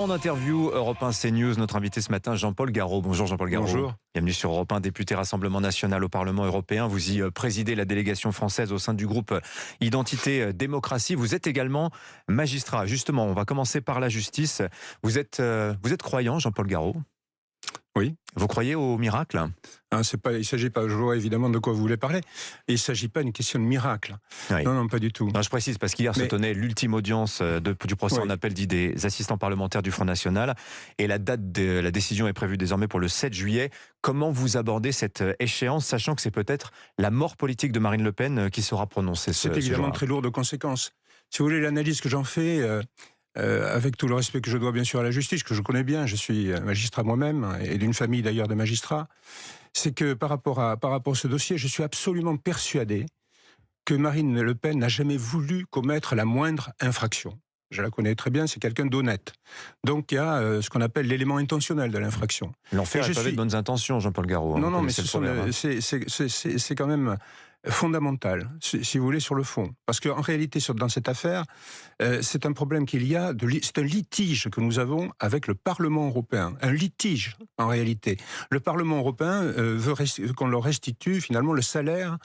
En interview Europe 1 CNews, notre invité ce matin, Jean-Paul Garot. Bonjour Jean-Paul Garot. Bonjour. Bienvenue sur Europe 1, député Rassemblement National au Parlement européen. Vous y présidez la délégation française au sein du groupe Identité Démocratie. Vous êtes également magistrat. Justement, on va commencer par la justice. Vous êtes croyant, Jean-Paul Garot? Oui. Vous croyez au miracle? Il ne s'agit pas, je vois évidemment de quoi vous voulez parler, et il ne s'agit pas d'une question de miracle. Oui. Non, pas du tout. Non, je précise parce qu'hier se tenait l'ultime audience du procès en appel dit des assistants parlementaires du Front National, et la date de la décision est prévue désormais pour le 7 juillet. Comment vous abordez cette échéance, sachant que c'est peut-être la mort politique de Marine Le Pen qui sera prononcée C'est évidemment très lourd de conséquences. Si vous voulez l'analyse que j'en fais... avec tout le respect que je dois bien sûr à la justice, que je connais bien, je suis magistrat moi-même, et d'une famille d'ailleurs de magistrats, c'est que par rapport à ce dossier, je suis absolument persuadé que Marine Le Pen n'a jamais voulu commettre la moindre infraction. Je la connais très bien, c'est quelqu'un d'honnête. Donc il y a ce qu'on appelle l'élément intentionnel de l'infraction. L'enfer est pavé de bonnes intentions, Jean-Paul Garot. Non, mais c'est quand même fondamental, si vous voulez, sur le fond. Parce qu'en réalité, dans cette affaire, c'est un problème c'est un litige que nous avons avec le Parlement européen. Un litige, en réalité. Le Parlement européen veut qu'on leur restitue finalement le salaire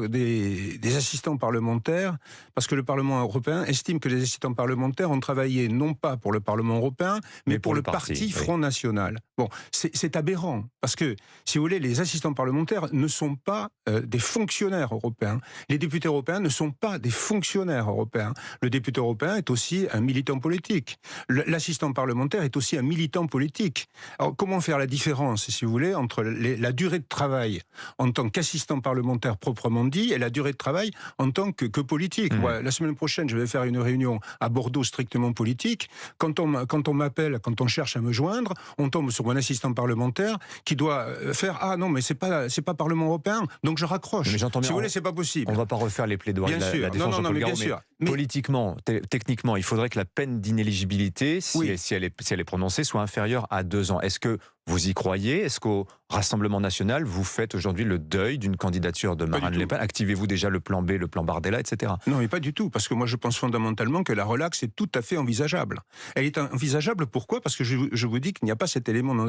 des assistants parlementaires, parce que le Parlement européen estime que les assistants parlementaires ont travaillé non pas pour le Parlement européen, mais pour le parti Front National. Bon, c'est aberrant, parce que, si vous voulez, les assistants parlementaires ne sont pas des fonctionnaires européens. Les députés européens ne sont pas des fonctionnaires européens. Le député européen est aussi un militant politique. L'assistant parlementaire est aussi un militant politique. Alors, comment faire la différence, si vous voulez, entre la durée de travail en tant qu'assistant parlementaire proprement dit et la durée de travail en tant que politique. Moi, la semaine prochaine, je vais faire une réunion à Bordeaux strictement politique. Quand on m'appelle, quand on cherche à me joindre, on tombe sur un assistant parlementaire qui doit faire « Ah non, mais c'est pas Parlement européen, donc je raccroche ». Si vous voulez, c'est pas possible. On va pas refaire les plaidoiries de la défense Jean-Paul Garot, mais politiquement, techniquement, il faudrait que la peine d'inéligibilité, si elle est prononcée, soit inférieure à 2 ans. Est-ce que vous y croyez? Est-ce qu'au Rassemblement National, vous faites aujourd'hui le deuil d'une candidature de Marine Le Pen? Activez-vous déjà le plan B, le plan Bardella, etc. Non, mais pas du tout, parce que moi je pense fondamentalement que la relaxe est tout à fait envisageable. Elle est envisageable, pourquoi? Parce que je vous dis qu'il n'y a pas cet élément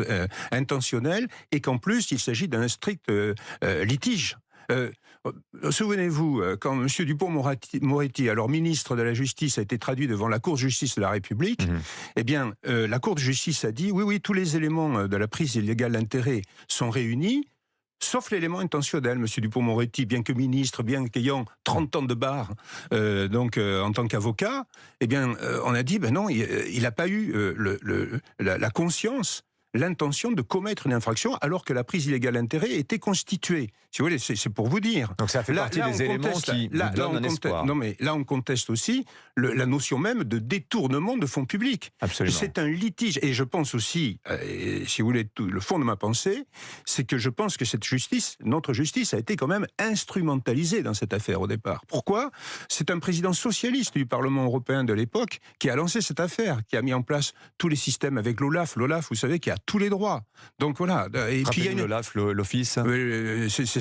intentionnel, et qu'en plus il s'agit d'un strict litige. Souvenez-vous, quand M. Dupond-Moretti, alors ministre de la Justice, a été traduit devant la Cour de justice de la République, eh bien, la Cour de justice a dit oui, tous les éléments de la prise illégale d'intérêt sont réunis, sauf l'élément intentionnel. M. Dupond-Moretti, bien que ministre, bien qu'ayant 30 ans de barre, en tant qu'avocat, eh bien, on a dit, ben non, il n'a pas eu la conscience, l'intention de commettre une infraction alors que la prise illégale d'intérêt était constituée. Si vous voulez, c'est pour vous dire. Donc ça fait partie des éléments qui vous donnent un espoir. Non, mais là on conteste aussi la notion même de détournement de fonds publics. Absolument. C'est un litige. Et je pense aussi, si vous voulez, le fond de ma pensée, c'est que je pense que notre justice a été quand même instrumentalisée dans cette affaire au départ. Pourquoi? C'est un président socialiste du Parlement européen de l'époque qui a lancé cette affaire, qui a mis en place tous les systèmes avec l'OLAF. L'OLAF, vous savez, qui a tous les droits. Donc voilà. Et puis il y a l'OLAF, l'office.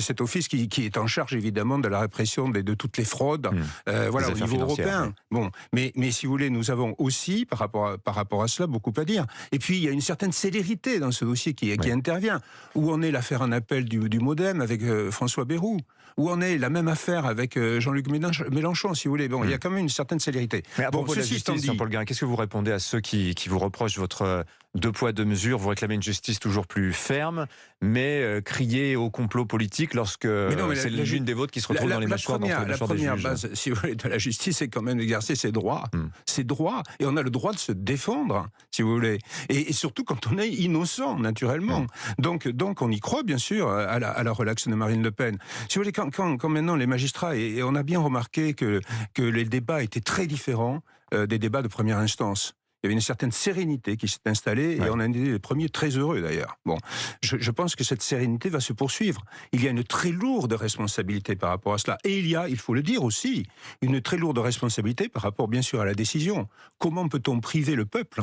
C'est cet office qui est en charge évidemment de la répression de toutes les fraudes, voilà, au niveau européen. Bon, mais si vous voulez, nous avons aussi par rapport à cela beaucoup à dire. Et puis il y a une certaine célérité dans ce dossier qui intervient. Où en est l'affaire en appel du MoDem avec François Bayrou? Où en est la même affaire avec Jean-Luc Mélenchon, si vous voulez. Bon, il y a quand même une certaine célérité. Mais à propos de la justice, Jean-Paul Garot, qu'est-ce que vous répondez à ceux qui vous reprochent votre 2 poids 2 mesures? Vous réclamez une justice toujours plus ferme, mais criez au complot politique lorsque c'est l'une des vôtres qui se retrouve dans les mâchoires des juges. La première base, si vous voulez, de la justice, c'est quand même d'exercer ses droits. Ses droits. Et on a le droit de se défendre, si vous voulez. Et surtout quand on est innocent, naturellement. Donc on y croit, bien sûr, à la relaxe de Marine Le Pen. Si vous voulez, quand maintenant les magistrats, et on a bien remarqué que les débats étaient très différents des débats de première instance. Il y avait une certaine sérénité qui s'est installée, et on a été les premiers très heureux d'ailleurs. Bon, je pense que cette sérénité va se poursuivre. Il y a une très lourde responsabilité par rapport à cela. Et il faut le dire aussi, une très lourde responsabilité par rapport bien sûr à la décision. Comment peut-on priver le peuple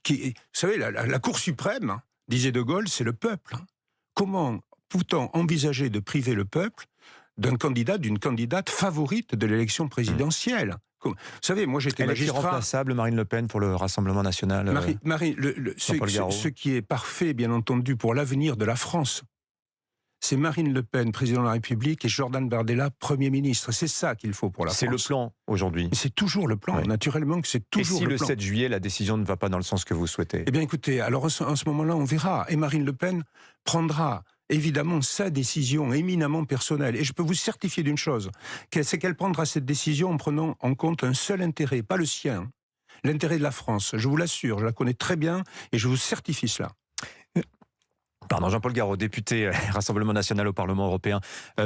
vous savez, la Cour suprême, disait De Gaulle, c'est le peuple. Comment peut-on envisager de priver le peuple d'un candidat, d'une candidate favorite de l'élection présidentielle? Vous savez, moi j'étais magistrat. Elle est irremplaçable, Marine Le Pen, pour le Rassemblement national. Ce qui est parfait, bien entendu, pour l'avenir de la France, c'est Marine Le Pen, président de la République, et Jordan Bardella, Premier ministre. C'est ça qu'il faut pour la France. C'est le plan, aujourd'hui. C'est toujours le plan, naturellement que c'est toujours le plan. Et si le 7 juillet, la décision ne va pas dans le sens que vous souhaitez? Eh bien écoutez, alors en ce moment-là, on verra. Et Marine Le Pen prendra évidemment sa décision éminemment personnelle. Et je peux vous certifier d'une chose, c'est qu'elle prendra cette décision en prenant en compte un seul intérêt, pas le sien, l'intérêt de la France. Je vous l'assure, je la connais très bien et je vous certifie cela. Pardon, Jean-Paul Garot, député Rassemblement national au Parlement européen.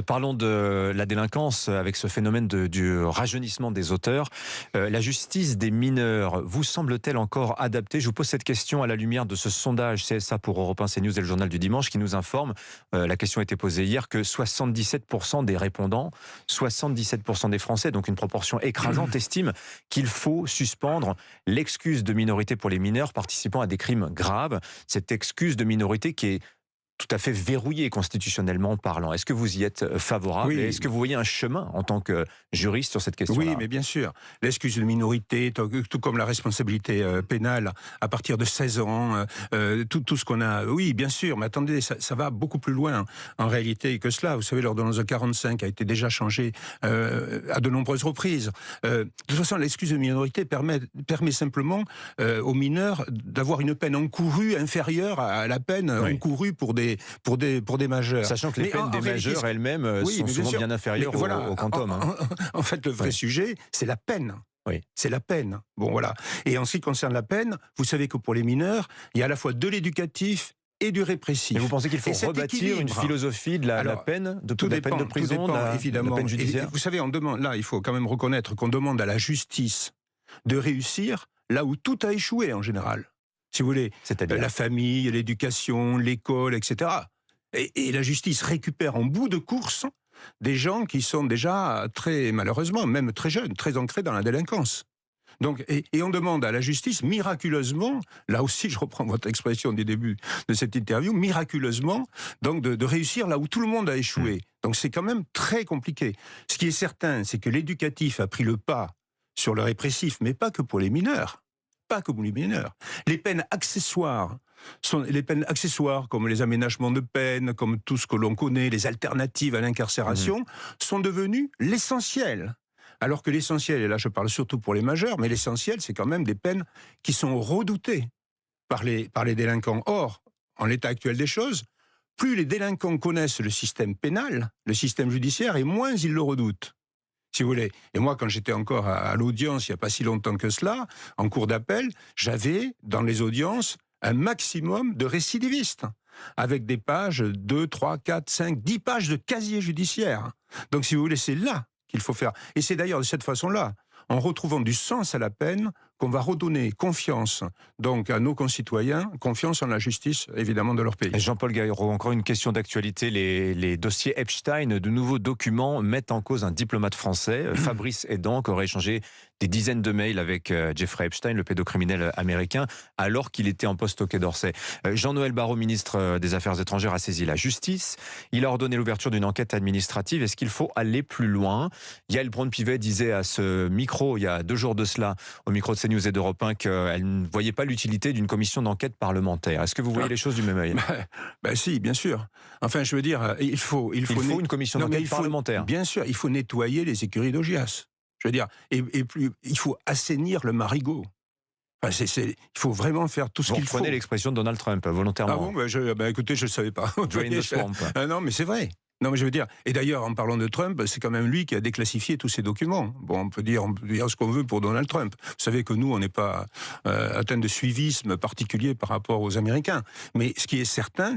Parlons de la délinquance avec ce phénomène du rajeunissement des auteurs. La justice des mineurs vous semble-t-elle encore adaptée? Je vous pose cette question à la lumière de ce sondage CSA pour Europe 1, CNews et le Journal du Dimanche qui nous informe, la question a été posée hier, que 77% des répondants, 77% des Français, donc une proportion écrasante, estiment qu'il faut suspendre l'excuse de minorité pour les mineurs participant à des crimes graves. Cette excuse de minorité qui est tout à fait verrouillé constitutionnellement parlant. Est-ce que vous y êtes favorable? Oui. Est-ce que vous voyez un chemin en tant que juriste sur cette question-là? Oui, mais bien sûr. L'excuse de minorité, tout comme la responsabilité pénale à partir de 16 ans, tout ce qu'on a... Oui, bien sûr, mais attendez, ça va beaucoup plus loin en réalité que cela. Vous savez, l'ordonnance de 45 a été déjà changée à de nombreuses reprises. De toute façon, l'excuse de minorité permet simplement aux mineurs d'avoir une peine encourue inférieure à la peine encourue pour des majeurs. Sachant que les peines des majeurs elles-mêmes sont souvent bien inférieures au quantum. En fait, le vrai sujet, c'est la peine. Oui. C'est la peine. Bon, voilà. Et en ce qui concerne la peine, vous savez que pour les mineurs, il y a à la fois de l'éducatif et du répressif. Mais vous pensez qu'il faut rebâtir une philosophie de la peine, de la peine de prison, évidemment, la peine judiciaire? et vous savez, on demande, là, il faut quand même reconnaître qu'on demande à la justice de réussir là où tout a échoué en général. Si vous voulez, la famille, l'éducation, l'école, etc. Et la justice récupère en bout de course des gens qui sont déjà très, malheureusement, même très jeunes, très ancrés dans la délinquance. Donc, et on demande à la justice, miraculeusement, là aussi je reprends votre expression du début de cette interview, miraculeusement, donc de réussir là où tout le monde a échoué. Donc c'est quand même très compliqué. Ce qui est certain, c'est que l'éducatif a pris le pas sur le répressif, mais pas que pour les mineurs. Pas que pour les mineurs. Les peines accessoires, comme les aménagements de peine, comme tout ce que l'on connaît, les alternatives à l'incarcération, sont devenues l'essentiel. Alors que l'essentiel, et là je parle surtout pour les majeurs, mais l'essentiel, c'est quand même des peines qui sont redoutées par les délinquants. Or, en l'état actuel des choses, plus les délinquants connaissent le système pénal, le système judiciaire, et moins ils le redoutent. Si vous voulez. Et moi, quand j'étais encore à l'audience, il n'y a pas si longtemps que cela, en cour d'appel, j'avais dans les audiences un maximum de récidivistes, avec des pages 2, 3, 4, 5, 10 pages de casier judiciaire. Donc si vous voulez, c'est là qu'il faut faire. Et c'est d'ailleurs de cette façon-là, en retrouvant du sens à la peine, qu'on va redonner confiance donc à nos concitoyens, confiance en la justice, évidemment, de leur pays. Jean-Paul Garot, encore une question d'actualité. Les dossiers Epstein, de nouveaux documents mettent en cause un diplomate français, Fabrice Edan, qui aurait échangé des dizaines de mails avec Jeffrey Epstein, le pédocriminel américain, alors qu'il était en poste au Quai d'Orsay. Jean-Noël Barrot, ministre des Affaires étrangères, a saisi la justice. Il a ordonné l'ouverture d'une enquête administrative. Est-ce qu'il faut aller plus loin? Yael Braun-Pivet disait à ce micro, il y a 2 jours de cela, au micro de CNews et d'Europe 1, qu'elle ne voyait pas l'utilité d'une commission d'enquête parlementaire. Est-ce que vous voyez les choses du même œil? Si, bien sûr. Enfin, je veux dire, il faut une commission d'enquête parlementaire. Bien sûr, il faut nettoyer les écuries d'Augias. Je veux dire, et plus, il faut assainir le marigot. Enfin, il faut vraiment faire tout ce qu'il faut. Vous reprenez l'expression de Donald Trump, volontairement. Ah bon, écoutez, je ne le savais pas. Drain the swamp. Non, mais c'est vrai. Non, mais je veux dire, et d'ailleurs, en parlant de Trump, c'est quand même lui qui a déclassifié tous ces documents. Bon, on peut dire ce qu'on veut pour Donald Trump. Vous savez que nous, on n'est pas atteints de suivisme particulier par rapport aux Américains. Mais ce qui est certain,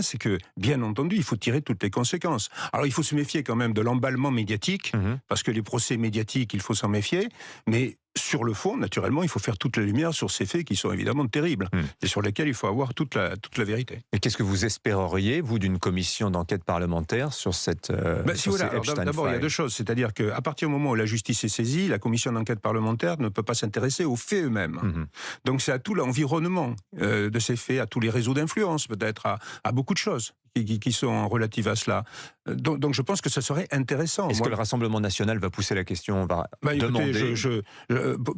c'est que, bien entendu, il faut tirer toutes les conséquences. Alors, il faut se méfier quand même de l'emballement médiatique, parce que les procès médiatiques, il faut s'en méfier, mais sur le fond, naturellement, il faut faire toute la lumière sur ces faits qui sont évidemment terribles et sur lesquels il faut avoir toute la vérité. Et qu'est-ce que vous espéreriez, vous, d'une commission d'enquête parlementaire sur cette D'abord, il y a 2 choses. C'est-à-dire qu'à partir du moment où la justice est saisie, la commission d'enquête parlementaire ne peut pas s'intéresser aux faits eux-mêmes. Donc c'est à tout l'environnement de ces faits, à tous les réseaux d'influence, peut-être, à beaucoup de choses qui sont relatives à cela. Donc je pense que ça serait intéressant. Est-ce que le Rassemblement national va pousser la question, va demander...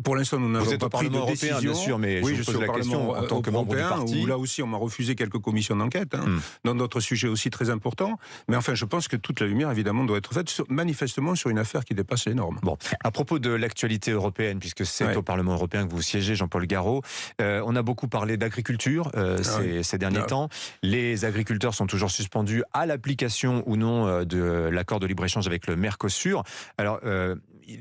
Pour l'instant, nous n'avons pas pris de décision. Vous êtes au Parlement européen, bien sûr, mais oui, je vous pose la question en tant que membre du parti. Où là aussi, on m'a refusé quelques commissions d'enquête, dans d'autres sujets aussi très importants. Mais enfin, je pense que toute la lumière, évidemment, doit être faite, manifestement, sur une affaire qui dépasse les normes. Bon, à propos de l'actualité européenne, puisque c'est au Parlement européen que vous siégez, Jean-Paul Garot, on a beaucoup parlé d'agriculture ces derniers temps. Les agriculteurs sont toujours suspendus à l'application ou non de l'accord de libre-échange avec le Mercosur. Alors,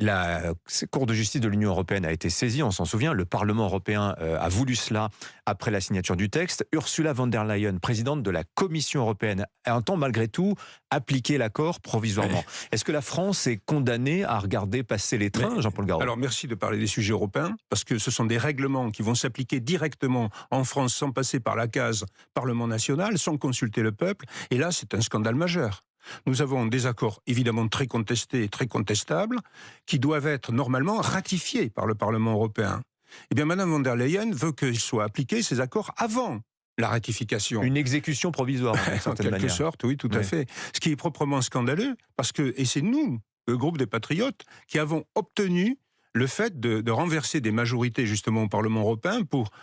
la Cour de justice de l'Union européenne a été saisie, on s'en souvient. Le Parlement européen a voulu cela après la signature du texte. Ursula von der Leyen, présidente de la Commission européenne, entend malgré tout appliquer l'accord provisoirement. Est-ce que la France est condamnée à regarder passer les trains, Jean-Paul Garot? Alors merci de parler des sujets européens, parce que ce sont des règlements qui vont s'appliquer directement en France sans passer par la case Parlement national, sans consulter le peuple. Et là, c'est un scandale majeur. Nous avons des accords évidemment très contestés et très contestables qui doivent être normalement ratifiés par le Parlement européen. Eh bien, Madame von der Leyen veut qu'ils soient appliqués, ces accords, avant la ratification. Une exécution provisoire, en quelque sorte, oui, tout à fait. Ce qui est proprement scandaleux, parce que, et c'est nous, le groupe des Patriotes, qui avons obtenu le fait de renverser des majorités justement au Parlement européen.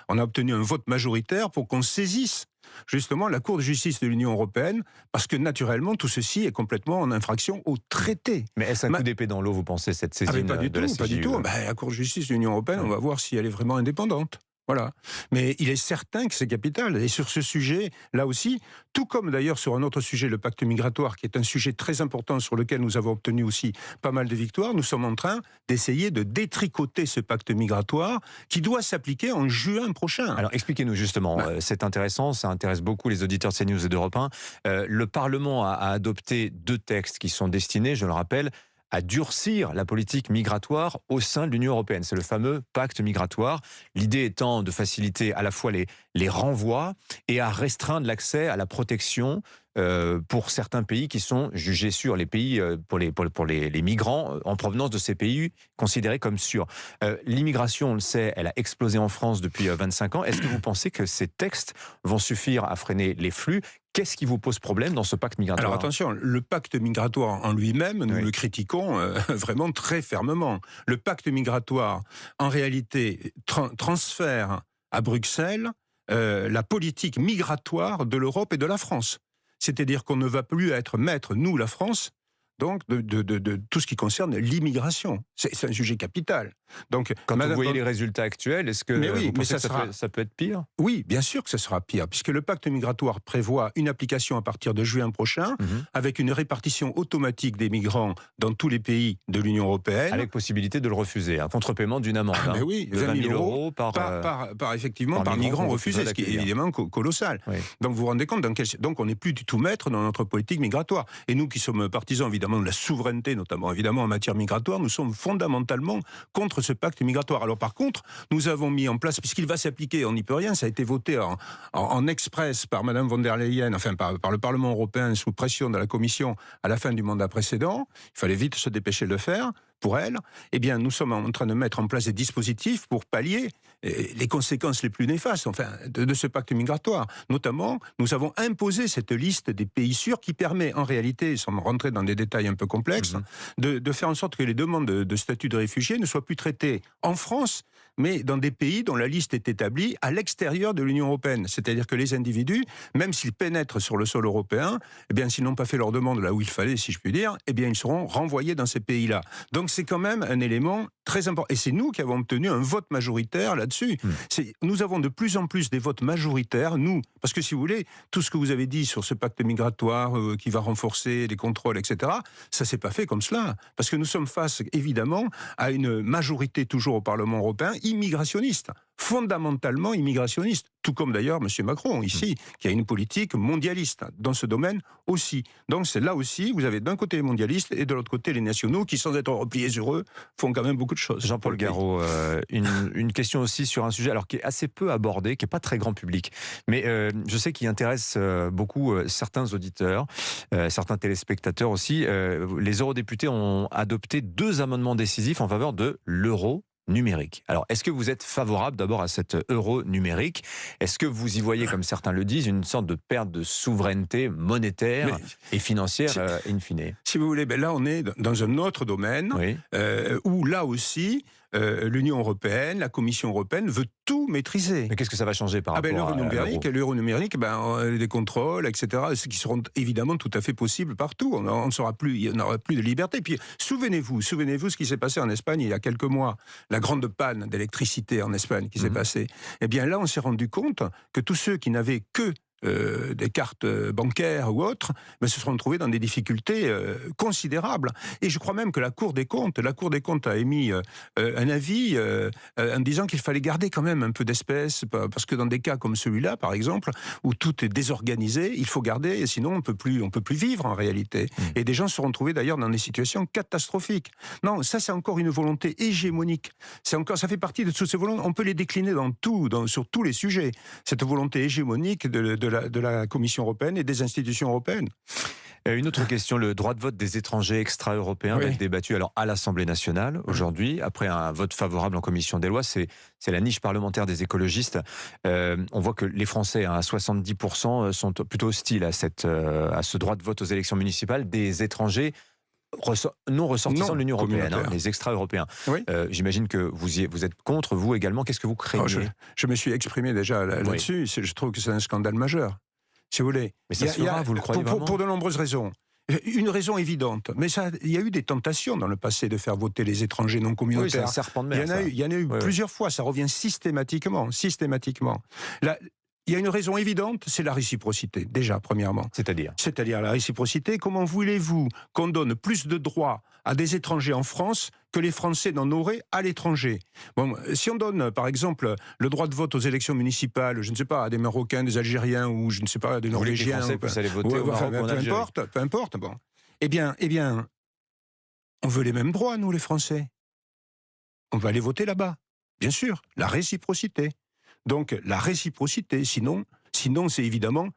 On a obtenu un vote majoritaire pour qu'on saisisse justement la Cour de justice de l'Union européenne, parce que naturellement tout ceci est complètement en infraction au traité. Mais est-ce un coup d'épée dans l'eau, vous pensez, cette saisine pas du de la CJUE? Pas du tout. La Cour de justice de l'Union européenne, on va voir si elle est vraiment indépendante. Voilà. Mais il est certain que c'est capital. Et sur ce sujet, là aussi, tout comme d'ailleurs sur un autre sujet, le pacte migratoire, qui est un sujet très important sur lequel nous avons obtenu aussi pas mal de victoires, nous sommes en train d'essayer de détricoter ce pacte migratoire qui doit s'appliquer en juin prochain. Alors expliquez-nous justement, c'est intéressant, ça intéresse beaucoup les auditeurs de CNews et d'Europe 1. Le Parlement a adopté 2 textes qui sont destinés, je le rappelle, à durcir la politique migratoire au sein de l'Union européenne. C'est le fameux pacte migratoire. L'idée étant de faciliter à la fois les renvois et à restreindre l'accès à la protection pour certains pays qui sont jugés sûrs, les pays pour les migrants en provenance de ces pays considérés comme sûrs. L'immigration, on le sait, elle a explosé en France depuis 25 ans. Est-ce que vous pensez que ces textes vont suffire à freiner les flux ? Qu'est-ce qui vous pose problème dans ce pacte migratoire? Alors attention, le pacte migratoire en lui-même, nous le critiquons vraiment très fermement. Le pacte migratoire, en réalité, transfère à Bruxelles la politique migratoire de l'Europe et de la France. C'est-à-dire qu'on ne va plus être maître, nous, la France, donc de tout ce qui concerne l'immigration. C'est un sujet capital. Donc, quand vous voyez les résultats actuels, est-ce que vous pensez que ça peut être pire? Oui, bien sûr que ça sera pire, puisque le pacte migratoire prévoit une application à partir de juin prochain, avec une répartition automatique des migrants dans tous les pays de l'Union européenne. Avec possibilité de le refuser, un contre-paiement d'une amende. Mais oui, 20 000 euros par migrant refusé, ce qui est évidemment colossal. Oui. Donc vous vous rendez compte, donc on n'est plus du tout maître dans notre politique migratoire. Et nous qui sommes partisans évidemment de la souveraineté, notamment évidemment en matière migratoire, nous sommes fondamentalement contre ce pacte migratoire. Alors par contre, nous avons mis en place, puisqu'il va s'appliquer, on n'y peut rien, ça a été voté en express par Madame von der Leyen, enfin par le Parlement européen sous pression de la Commission à la fin du mandat précédent. Il fallait vite se dépêcher de le faire. Pour elle, eh bien, nous sommes en train de mettre en place des dispositifs pour pallier les conséquences les plus néfastes de ce pacte migratoire. Notamment, nous avons imposé cette liste des pays sûrs qui permet, en réalité, sans rentrer dans des détails un peu complexes, de faire en sorte que les demandes de statut de réfugiés ne soient plus traitées en France, mais dans des pays dont la liste est établie à l'extérieur de l'Union européenne. C'est-à-dire que les individus, même s'ils pénètrent sur le sol européen, eh bien, s'ils n'ont pas fait leur demande là où il fallait, si je puis dire, eh bien, ils seront renvoyés dans ces pays-là. Donc, c'est quand même un élément très important. Et c'est nous qui avons obtenu un vote majoritaire là-dessus. Nous avons de plus en plus des votes majoritaires, nous. Parce que si vous voulez, tout ce que vous avez dit sur ce pacte migratoire qui va renforcer les contrôles, etc., ça s'est pas fait comme cela. Parce que nous sommes face, évidemment, à une majorité toujours au Parlement européen immigrationniste. Fondamentalement immigrationniste, tout comme d'ailleurs M. Macron, ici, qui a une politique mondialiste dans ce domaine aussi. Donc c'est là aussi, vous avez d'un côté les mondialistes et de l'autre côté les nationaux qui, sans être repliés sur eux, font quand même beaucoup de choses. Jean-Paul Garot, une question aussi sur un sujet alors qui est assez peu abordé, qui n'est pas très grand public, mais je sais qu'il intéresse beaucoup certains auditeurs, certains téléspectateurs aussi. Les eurodéputés ont adopté 2 amendements décisifs en faveur de l'euro numérique. Alors, est-ce que vous êtes favorable d'abord à cet euro numérique? Est-ce que vous y voyez, comme certains le disent, une sorte de perte de souveraineté monétaire et financière in fine? Si vous voulez, là on est dans un autre domaine où là aussi l'Union européenne, la Commission européenne veut tout maîtriser. Mais qu'est-ce que ça va changer par rapport à l'euro? L'euro numérique, des contrôles, etc., ce qui seront évidemment tout à fait possibles partout. Il n'aura plus de liberté. Puis souvenez-vous ce qui s'est passé en Espagne il y a quelques mois, la grande panne d'électricité en Espagne qui s'est passée. Eh bien là, on s'est rendu compte que tous ceux qui n'avaient que des cartes bancaires ou autres, se seront trouvés dans des difficultés considérables. Et je crois même que la Cour des comptes a émis un avis en disant qu'il fallait garder quand même un peu d'espèces, parce que dans des cas comme celui-là, par exemple, où tout est désorganisé, il faut garder, et sinon on peut plus vivre en réalité. Et des gens se seront trouvés d'ailleurs dans des situations catastrophiques. Non, ça c'est encore une volonté hégémonique. Ça fait partie de toutes ces volontés. On peut les décliner sur tous les sujets. Cette volonté hégémonique de la Commission européenne et des institutions européennes. Une autre question, le droit de vote des étrangers extra-européens va être débattu à l'Assemblée nationale aujourd'hui, après un vote favorable en commission des lois. C'est la niche parlementaire des écologistes. On voit que les Français, à 70%, sont plutôt hostiles à ce droit de vote aux élections municipales des étrangers non ressortissants de l'Union européenne, les extra-européens. J'imagine que vous êtes contre, vous également. Qu'est-ce que vous craignez? Je me suis exprimé déjà là-dessus. Je trouve que c'est un scandale majeur, si vous voulez. Mais ça se fera, vous le croyez vraiment? Pour de nombreuses raisons. Une raison évidente, mais il y a eu des tentations dans le passé de faire voter les étrangers non communautaires. Oui, c'est un serpent de mer. Il y en a eu plusieurs fois, ça revient systématiquement. Il y a une raison évidente, c'est la réciprocité, déjà, premièrement. C'est-à-dire la réciprocité. Comment voulez-vous qu'on donne plus de droits à des étrangers en France que les Français n'en auraient à l'étranger? Bon, si on donne, par exemple, le droit de vote aux élections municipales, je ne sais pas, à des Marocains, des Algériens, ou je ne sais pas, des Norvégiens... Vous voulez que les Français puissent aller voter au Maroc ou en Algérie? Peu importe, bon. Eh bien, on veut les mêmes droits, nous, les Français. On va aller voter là-bas. Bien sûr, la réciprocité. Donc, la réciprocité, sinon c'est évidemment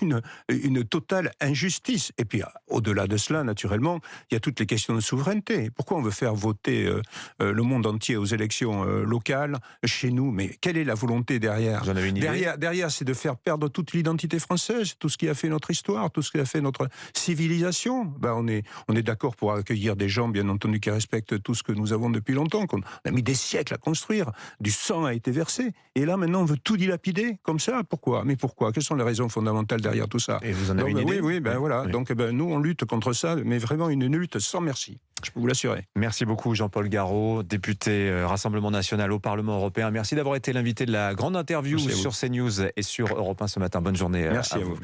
une totale injustice. Et puis, au-delà de cela, naturellement, il y a toutes les questions de souveraineté. Pourquoi on veut faire voter le monde entier aux élections locales chez nous? Mais quelle est la volonté derrière? Vous en avez une idée? Derrière, c'est de faire perdre toute l'identité française, tout ce qui a fait notre histoire, tout ce qui a fait notre civilisation. On est d'accord pour accueillir des gens, bien entendu, qui respectent tout ce que nous avons depuis longtemps, qu'on a mis des siècles à construire. Du sang a été versé. Et là, maintenant, on veut tout dilapider comme ça. Pourquoi? Mais pourquoi? Quelles sont les raisons fondamentales derrière tout ça? Et vous en avez une idée? Oui, voilà. Oui. Donc, nous, on lutte contre ça, mais vraiment une lutte sans merci. Je peux vous l'assurer. Merci beaucoup, Jean-Paul Garot, député Rassemblement National au Parlement Européen. Merci d'avoir été l'invité de la grande interview sur CNews et sur Europe 1 ce matin. Bonne journée. Merci à vous.